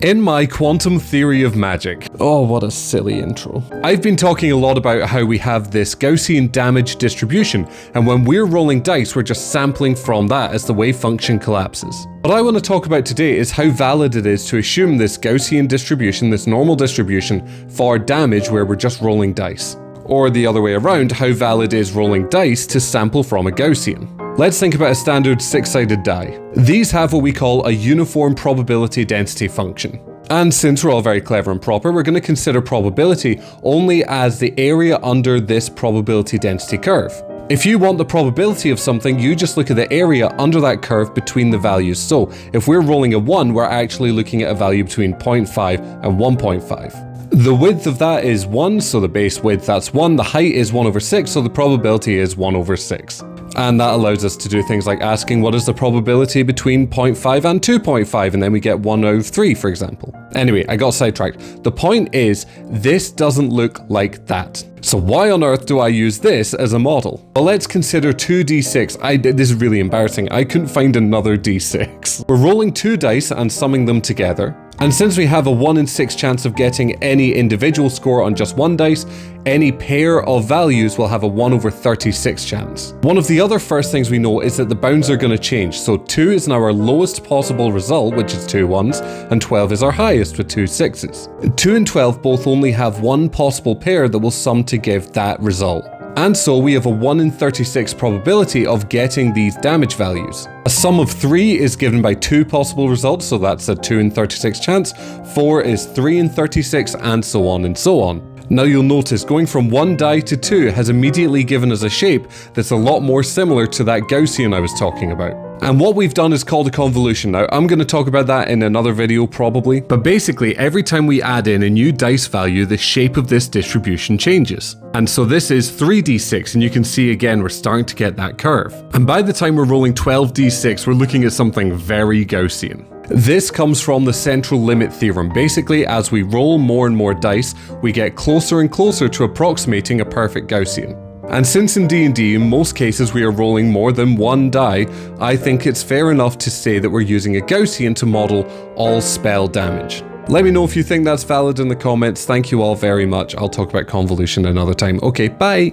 In my quantum theory of magic. Oh, what a silly intro. I've been talking a lot about how we have this Gaussian damage distribution, and when we're rolling dice, we're just sampling from that as the wave function collapses. What I want to talk about today is how valid it is to assume this Gaussian distribution, this normal distribution, for damage where we're just rolling dice. Or the other way around, how valid is rolling dice to sample from a Gaussian. Let's think about a standard six-sided die. These have what we call a uniform probability density function. And since we're all very clever and proper, we're going to consider probability only as the area under this probability density curve. If you want the probability of something, you just look at the area under that curve between the values. So if we're rolling a 1, we're actually looking at a value between 0.5 and 1.5. The width of that is 1, so the base width, that's 1. The height is 1/6, so the probability is 1/6. And that allows us to do things like asking what is the probability between 0.5 and 2.5, and then we get 1/3, for example. Anyway, I got sidetracked. The point is, this doesn't look like that. So why on earth do I use this as a model? Well, let's consider 2d6. This is really embarrassing. I couldn't find another d6. We're rolling 2 dice and summing them together. And since we have a 1 in 6 chance of getting any individual score on just 1 dice, any pair of values will have a 1/36 chance. One of the other first things we know is that the bounds are going to change. So 2 is now our lowest possible result, which is 2 1s, and 12 is our highest with 2 6s. 2 and 12 both only have one possible pair that will sum to give that result. And so we have a 1 in 36 probability of getting these damage values. A sum of 3 is given by 2 possible results, so that's a 2 in 36 chance. 4 is 3 in 36, and so on and so on. Now you'll notice going from 1 die to 2 has immediately given us a shape that's a lot more similar to that Gaussian I was talking about. And what we've done is called a convolution. Now, I'm going to talk about that in another video probably, but basically every time we add in a new dice value, the shape of this distribution changes. And so this is 3d6, and you can see again, we're starting to get that curve. And by the time we're rolling 12d6, we're looking at something very Gaussian. This comes from the central limit theorem. Basically, as we roll more and more dice, we get closer and closer to approximating a perfect Gaussian. And since in D&D, in most cases we are rolling more than 1 die, I think it's fair enough to say that we're using a Gaussian to model all spell damage. Let me know if you think that's valid in the comments. Thank you all very much. I'll talk about convolution another time. Okay, bye!